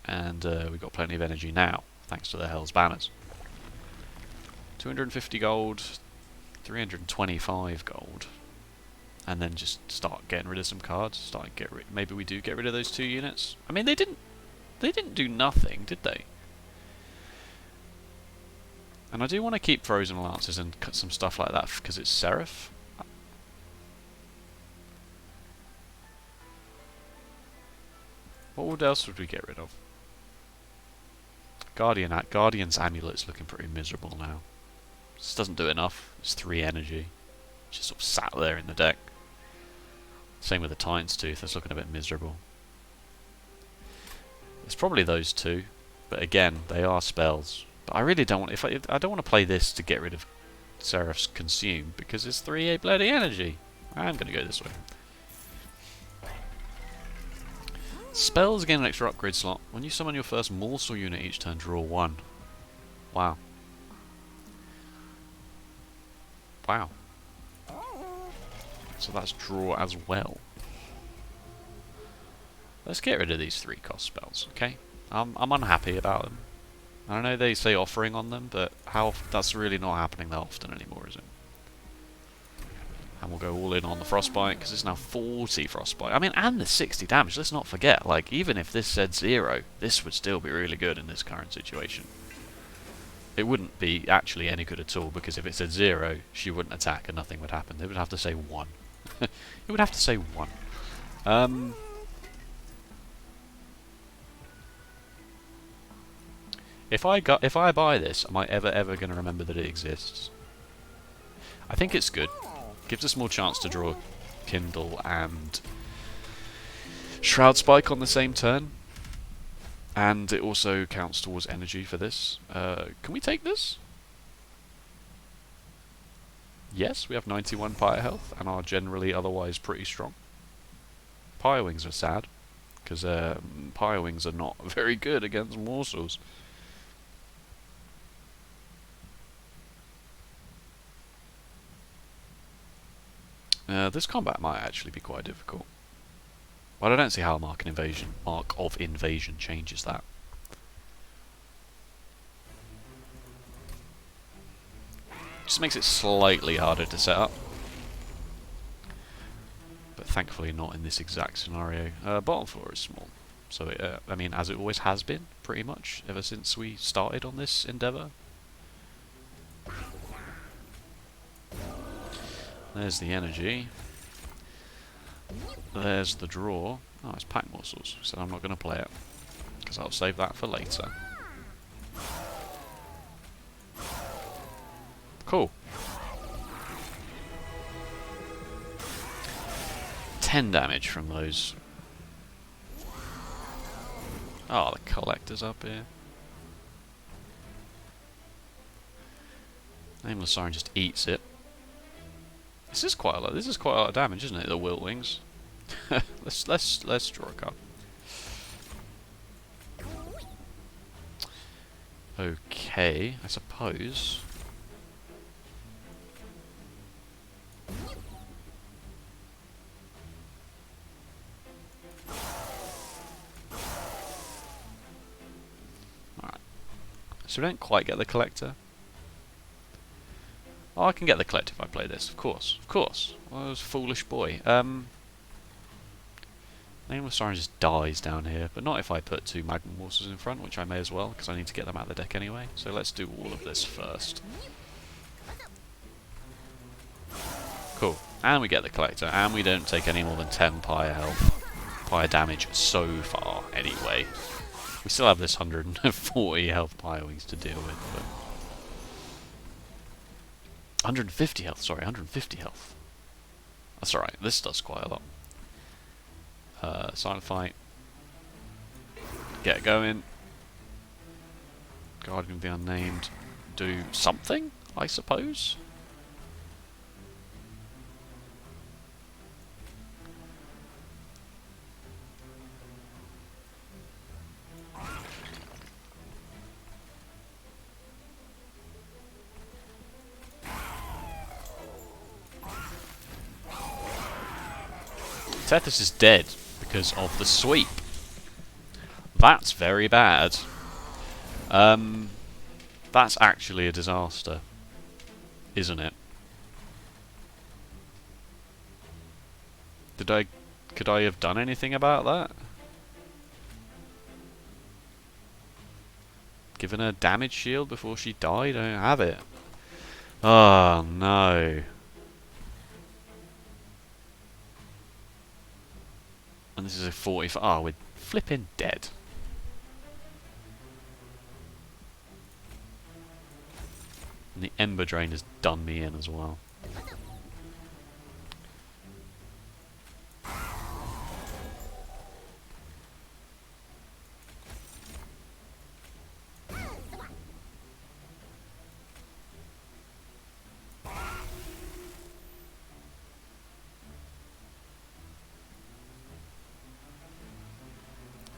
Speaker 1: And we've got plenty of energy now, thanks to the Hell's Banners. 250 gold, 325 gold. And then just start getting rid of some cards. Maybe we do get rid of those 2 units. I mean, they didn't do nothing, did they? And I do want to keep Frozen Lances and cut some stuff like that because it's Seraph. What else would we get rid of? Guardian's Amulet's looking pretty miserable now. This doesn't do enough. It's 3 energy. Just sort of sat there in the deck. Same with the Titan's Tooth. That's looking a bit miserable. It's probably those 2, but again, they are spells. But I really don't want. I don't want to play this to get rid of Seraph's Consume because it's 3 bloody energy. I'm going to go this way. Spells gain an extra upgrade slot. When you summon your first morsel unit each turn, draw 1. Wow. Wow. So that's draw as well. Let's get rid of these 3 cost spells, okay? I'm unhappy about them. I know they say offering on them, but that's really not happening that often anymore, is it? And we'll go all in on the Frostbite, because it's now 40 Frostbite. I mean, and the 60 damage, let's not forget. Like, even if this said 0, this would still be really good in this current situation. It wouldn't be actually any good at all, because if it said 0, she wouldn't attack and nothing would happen. It would have to say 1. It would have to say 1. If I buy this, am I ever going to remember that it exists? I think it's good. Gives us more chance to draw Kindle and Shroud Spike on the same turn. And it also counts towards energy for this. Can we take this? Yes, we have 91 Pyre health and are generally otherwise pretty strong. Pyre Wings are sad, because Pyre Wings are not very good against morsels. This combat might actually be quite difficult. But I don't see how Mark of Invasion changes that. Just makes it slightly harder to set up. But thankfully not in this exact scenario. Bottom floor is small. So, I mean, as it always has been, pretty much, ever since we started on this endeavour. There's the energy. There's the draw. Oh, it's pack morsels, so I'm not going to play it, because I'll save that for later. Cool. 10 damage from those. Oh, the collector's up here. Nameless Siren just eats it. This is quite a lot. This is quite a lot of damage, isn't it? The Wilt Wings. let's draw a card. Okay, I suppose. Alright. So we don't quite get the collector. Oh, I can get the collector if I play this, of course. Of course. Well, I was a foolish boy. Nameless Siren just dies down here, but not if I put 2 Magnum Morsels in front, which I may as well, because I need to get them out of the deck anyway. So let's do all of this first. Cool. And we get the collector, and we don't take any more than 10 Pyre damage so far, anyway. We still have this 140 health Pyre Wings to deal with, but 150 health, sorry, 150 health. That's alright, this does quite a lot. Silent Fight. Get going. Guardian of the Unnamed. Do something, I suppose? Tethys is dead because of the sweep. That's very bad. That's actually a disaster, isn't it? Could I have done anything about that? Given her damage shield before she died? I don't have it. Oh no. And this is a 45. Oh, we're flipping dead. And the Ember Drain has done me in as well.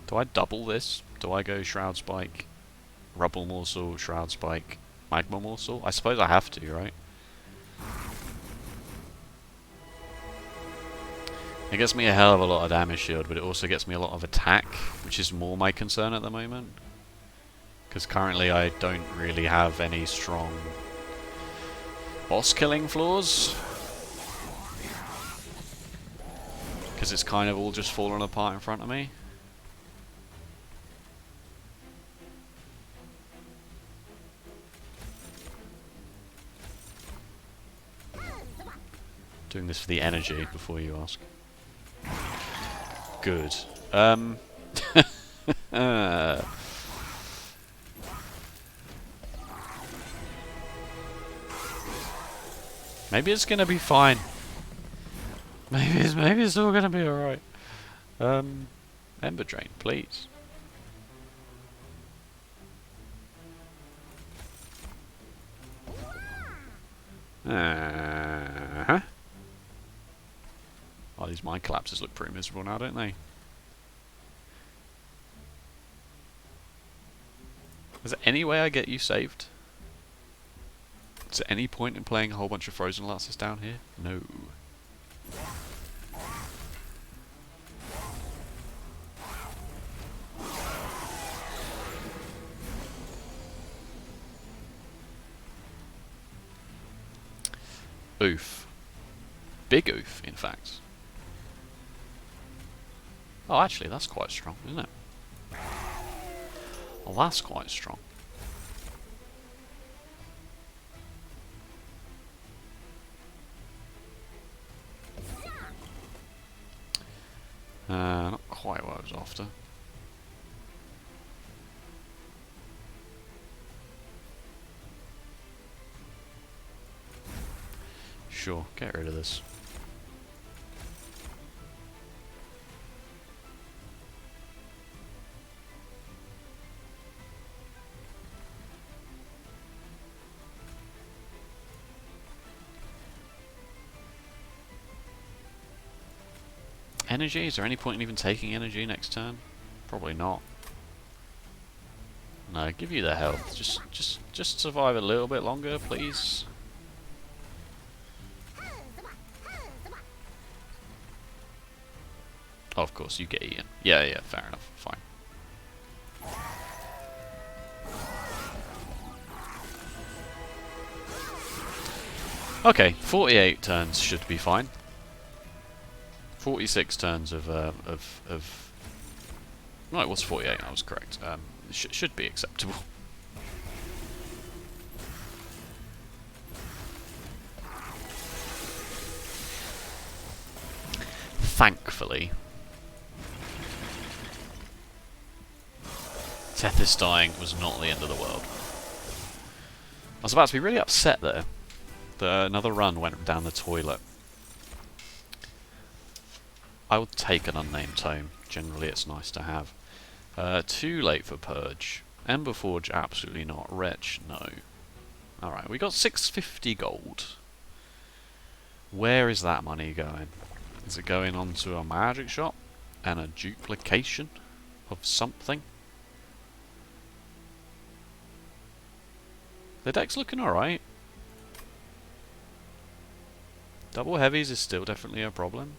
Speaker 1: Do I double this? Do I go Shroud Spike, Rubble Morsel, Shroud Spike, Magma Morsel? I suppose I have to, right? It gets me a hell of a lot of damage shield, but it also gets me a lot of attack, which is more my concern at the moment. Because currently I don't really have any strong boss killing floors. Because it's kind of all just falling apart in front of me. Doing this for the energy, before you ask. Good. Maybe it's gonna be fine. Maybe it's all gonna be alright. Ember Drain, please. Uh-huh. Oh, these mind collapses look pretty miserable now, don't they? Is there any way I get you saved? Is there any point in playing a whole bunch of Frozen Lasses down here? No. Oof. Big oof, in fact. Oh, actually, that's quite strong, isn't it? Oh, that's quite strong. Not quite what I was after. Sure, get rid of this. Energy? Is there any point in even taking energy next turn? Probably not. No, give you the health. Just survive a little bit longer, please. Oh, of course, you get eaten. Yeah, fair enough. Fine. Okay, 48 turns should be fine. 46 turns of no, it was 48. I was correct. Should be acceptable. Thankfully, Tethys dying was not the end of the world. I was about to be really upset there that another run went down the toilet. I would take an unnamed tome. Generally, it's nice to have. Too late for Purge. Ember Forge, absolutely not. Wretch, no. Alright, we got 650 gold. Where is that money going? Is it going on to a magic shop? And a duplication of something? The deck's looking alright. Double heavies is still definitely a problem.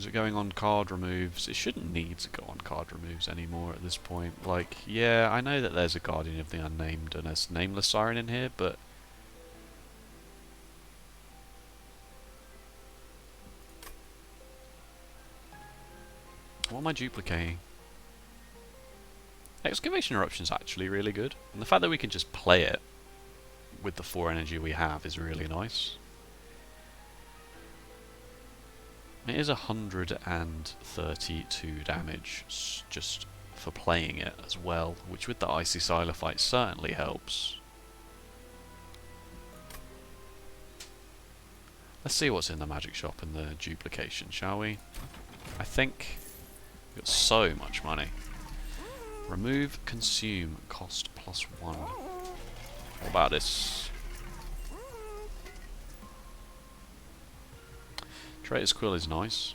Speaker 1: Is it going on card removes? It shouldn't need to go on card removes anymore at this point. Like, yeah, I know that there's a Guardian of the Unnamed and a Nameless Siren in here, but... what am I duplicating? Excavation Eruption's actually really good. And the fact that we can just play it with the 4 energy we have is really nice. It is 132 damage just for playing it as well, which with the Icy Silophyte certainly helps. Let's see what's in the magic shop in the duplication, shall we? I think we've got so much money. Remove, consume, cost +1. What about this? Traitor's Quill is nice.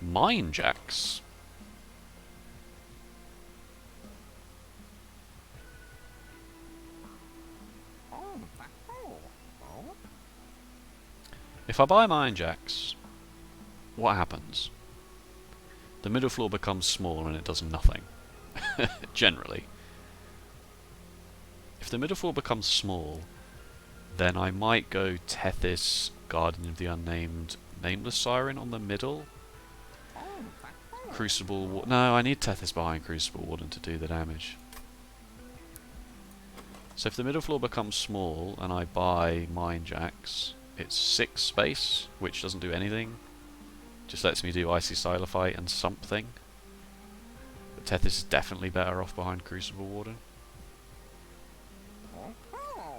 Speaker 1: Mine Jacks. If I buy Mine Jacks, what happens? The middle floor becomes small and it does nothing. Generally. If the middle floor becomes small, then I might go Tethys, Guardian of the Unnamed, Nameless Siren on the middle. Crucible... no, I need Tethys behind Crucible Warden to do the damage. So if the middle floor becomes small and I buy Mine Jacks, it's 6 space, which doesn't do anything. Just lets me do Icy Silophyte and something. But Tethys is definitely better off behind Crucible Warden.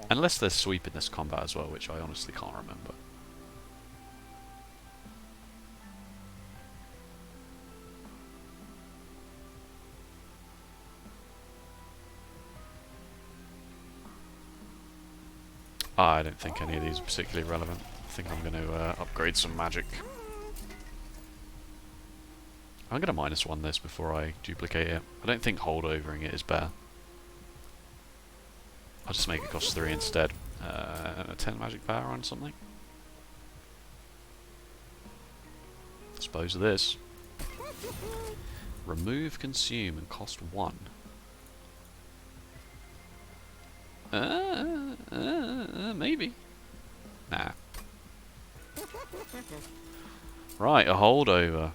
Speaker 1: Unless there's sweep in this combat as well, which I honestly can't remember. I don't think any of these are particularly relevant. I think I'm going to upgrade some magic. I'm going to -1 this before I duplicate it. I don't think holdovering it is better. I'll just make it cost 3 instead. 10 magic power on something. Dispose of this. Remove, consume, and cost 1. Maybe. Nah. Right, a holdover.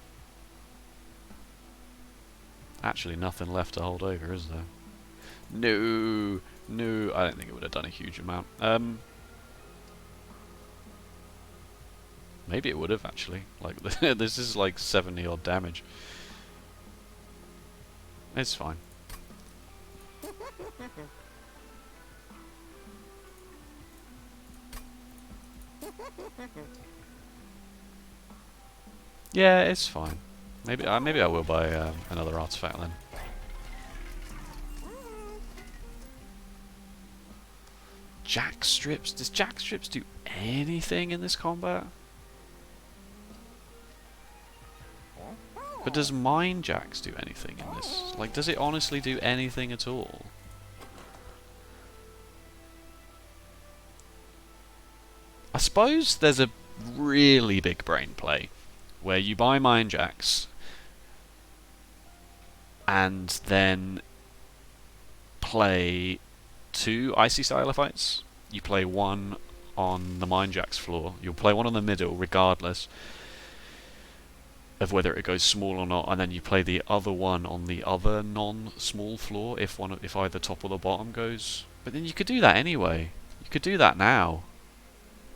Speaker 1: Actually, nothing left to hold over, is there? No, no. I don't think it would have done a huge amount. Maybe it would have actually. Like this is like 70 odd damage. It's fine. Yeah, it's fine. Maybe I will buy another artifact then. Jack strips. Does Jack strips do anything in this combat? But does Mine Jacks do anything in this? Like, does it honestly do anything at all? I suppose there's a really big brain play where you buy Mine Jacks and then play 2 Icy Silophytes. You play 1 on the Mine Jacks floor. You'll play 1 on the middle regardless of whether it goes small or not, and then you play the other one on the other non-small floor if either top or the bottom goes. But then you could do that anyway. You could do that now.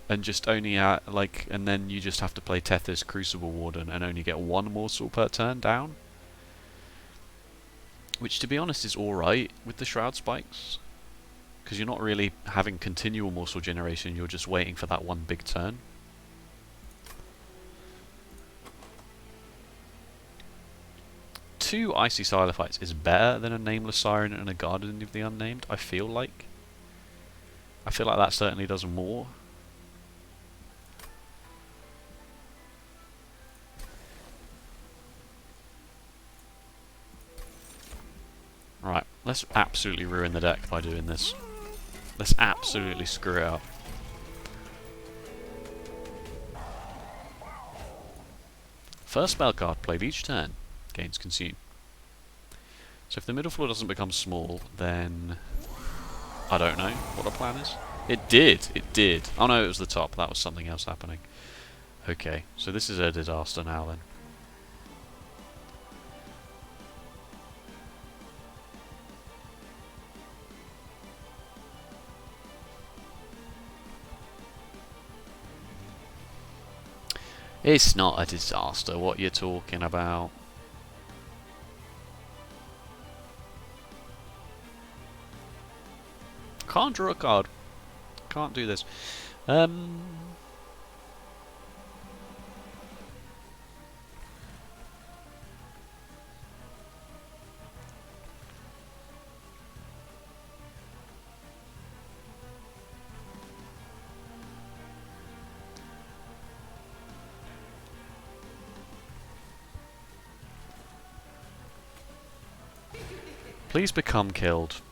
Speaker 1: And just only and then you just have to play Tethys, Crucible Warden, and only get 1 morsel per turn down. Which, to be honest, is alright with the Shroud Spikes. Because you're not really having continual morsel generation, you're just waiting for that 1 big turn. Two Icy Silophytes is better than a Nameless Siren and a Guardian of the Unnamed, I feel like. I feel like that certainly does more. Right, Let's absolutely ruin the deck by doing this. Let's absolutely screw it up. First spell card played each turn gains consume. So if the middle floor doesn't become small, then I don't know what the plan is. It did. It did. Oh no, it was the top. That was something else happening. Okay, so this is a disaster now then. It's not a disaster, what you're talking about. Can't draw a card. Can't do this. Please become killed.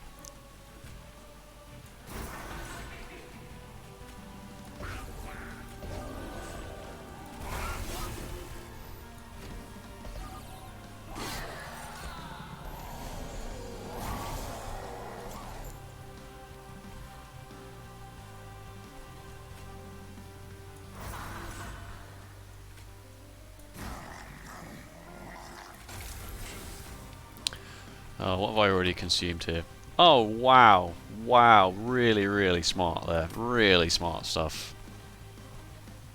Speaker 1: Oh, what have I already consumed here? Oh, wow. Wow, really, really smart there. Really smart stuff.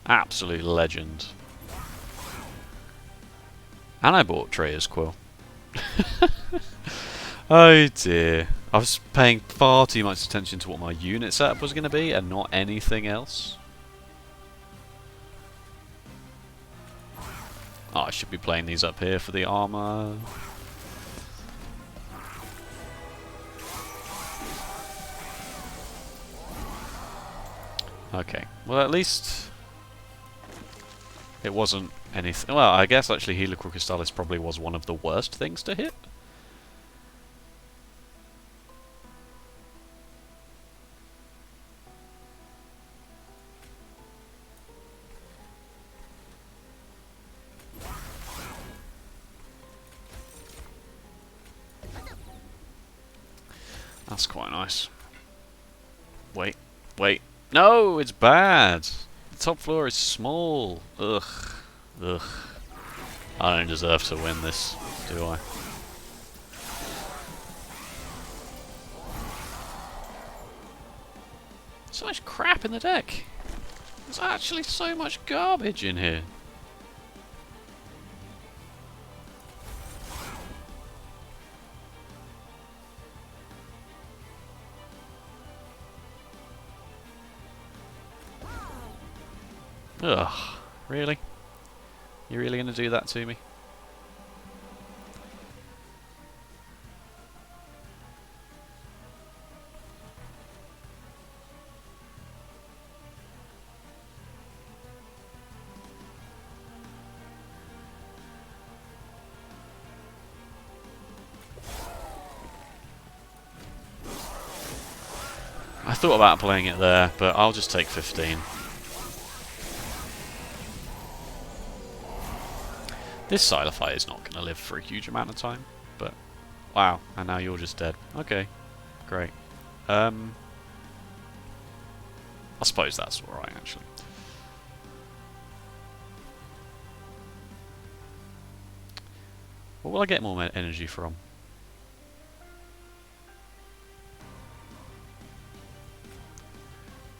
Speaker 1: Absolute legend. And I bought Trey's Quill. Oh dear. I was paying far too much attention to what my unit setup was going to be and not anything else. Oh, I should be playing these up here for the armor. Okay, well at least it wasn't anything. Well, I guess actually Helical Crystallis probably was one of the worst things to hit. That's quite nice. Wait, wait. No, it's bad. The top floor is small. Ugh. Ugh. I don't deserve to win this, do I? So much crap in the deck. There's actually so much garbage in here. Ugh, really? You really going to do that to me? I thought about playing it there, but I'll just take 15. This Silify is not going to live for a huge amount of time, but wow, and now you're just dead. Okay, great. I suppose that's alright, actually. What will I get more energy from?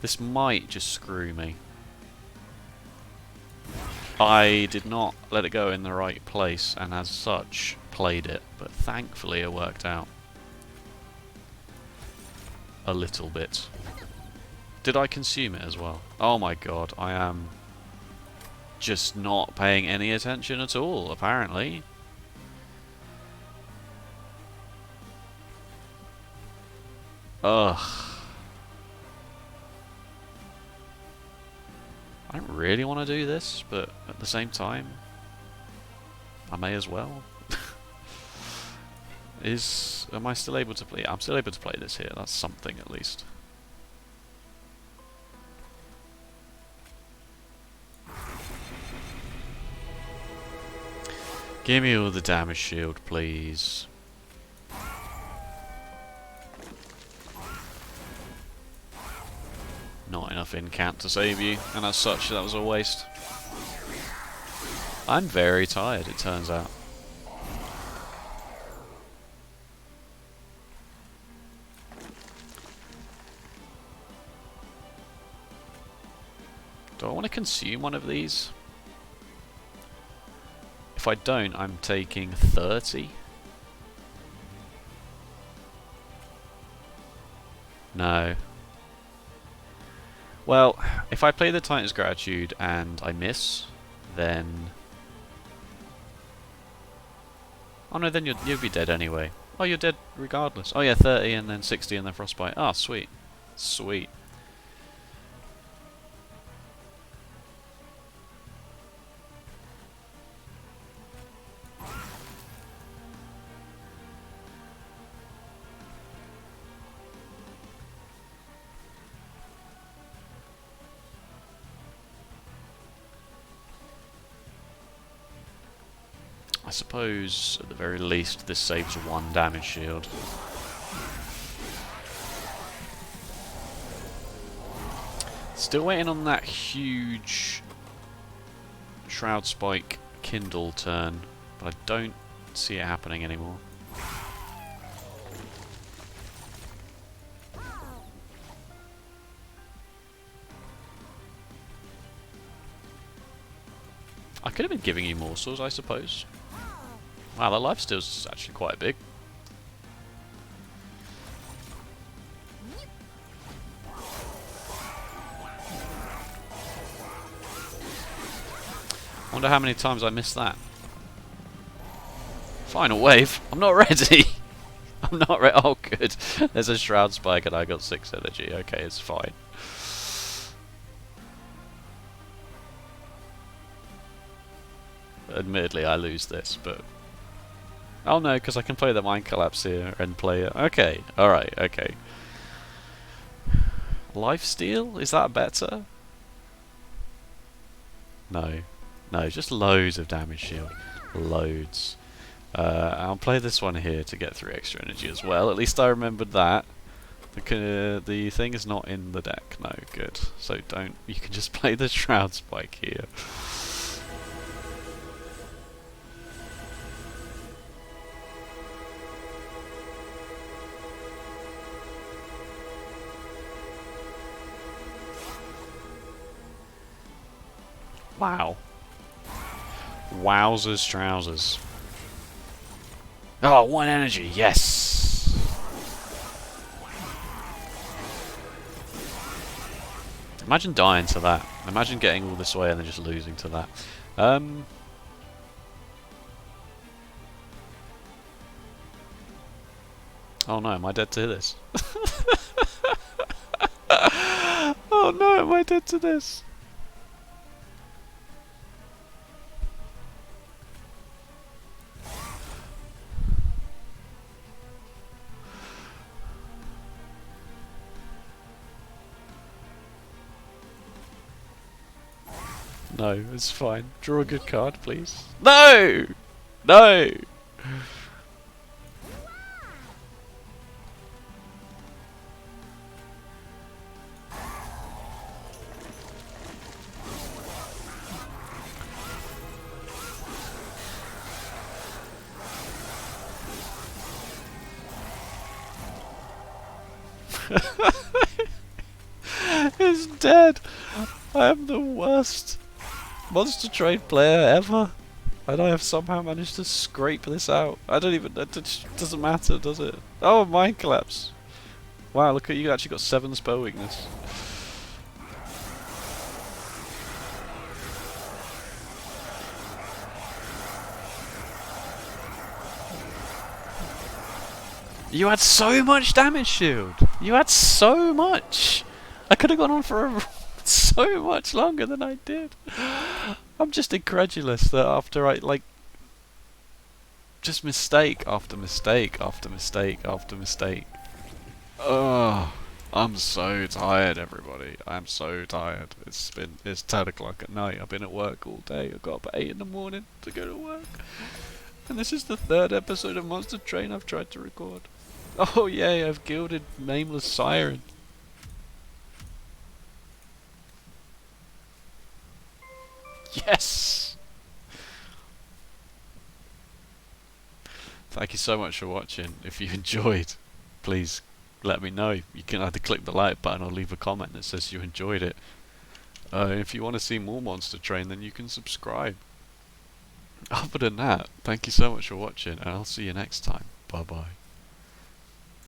Speaker 1: This might just screw me. I did not let it go in the right place, and as such, played it. But thankfully it worked out. A little bit. Did I consume it as well? Oh my god, I am just not paying any attention at all, apparently. Ugh. I don't really want to do this, but at the same time, I may as well. Am I still able to play? Yeah, I'm still able to play this here. That's something at least. Give me all the damage shield, please. Not enough incant to save you, and as such, that was a waste. I'm very tired, it turns out. Do I want to consume one of these? If I don't, I'm taking 30. No. Well, if I play the Titan's Gratitude and I miss, then... Oh no, then you'll be dead anyway. Oh, you're dead regardless. Oh yeah, 30 and then 60 and then Frostbite. Ah, sweet. Sweet. I suppose, at the very least, this saves 1 damage shield. Still waiting on that huge Shroud Spike Kindle turn, but I don't see it happening anymore. I could have been giving you morsels, I suppose. Wow, that lifesteal's actually quite big. Wonder how many times I missed that. Final wave. I'm not ready. I'm not ready. Oh, good. There's a Shroud Spike and I got 6 energy. Okay, it's fine. Admittedly, I lose this, but... Oh no, because I can play the Mind Collapse here and play it. Okay, alright, okay. Lifesteal? Is that better? No. No, just loads of damage shield. Loads. I'll play this one here to get 3 extra energy as well. At least I remembered that. The thing is not in the deck. No, good. So don't... You can just play the Shroud Spike here. Wow. Wowzers trousers. Oh, 1 energy, yes! Imagine dying to that. Imagine getting all this way and then just losing to that. Oh no, am I dead to this? Oh no, am I dead to this? No, it's fine. Draw a good card, please. No! No! It's dead! I am the worst Monster Trade player ever, and I have somehow managed to scrape this out. I don't even... It doesn't matter, does it? Oh, Mind Collapse! Wow, look at you, actually got 7 spell weakness. You had so much damage shield! You had so much! I could have gone on for so much longer than I did. I'm just incredulous that after I, like, just mistake after mistake after mistake after mistake. Oh, I'm so tired, everybody. I'm so tired. It's 10 o'clock at night. I've been at work all day. I got up at 8 in the morning to go to work. And this is the third episode of Monster Train I've tried to record. Oh yay, I've gilded Nameless Siren. Yes! Thank you so much for watching. If you enjoyed, please let me know. You can either click the like button or leave a comment that says you enjoyed it. If you want to see more Monster Train, then you can subscribe. Other than that, thank you so much for watching, and I'll see you next time. Bye bye.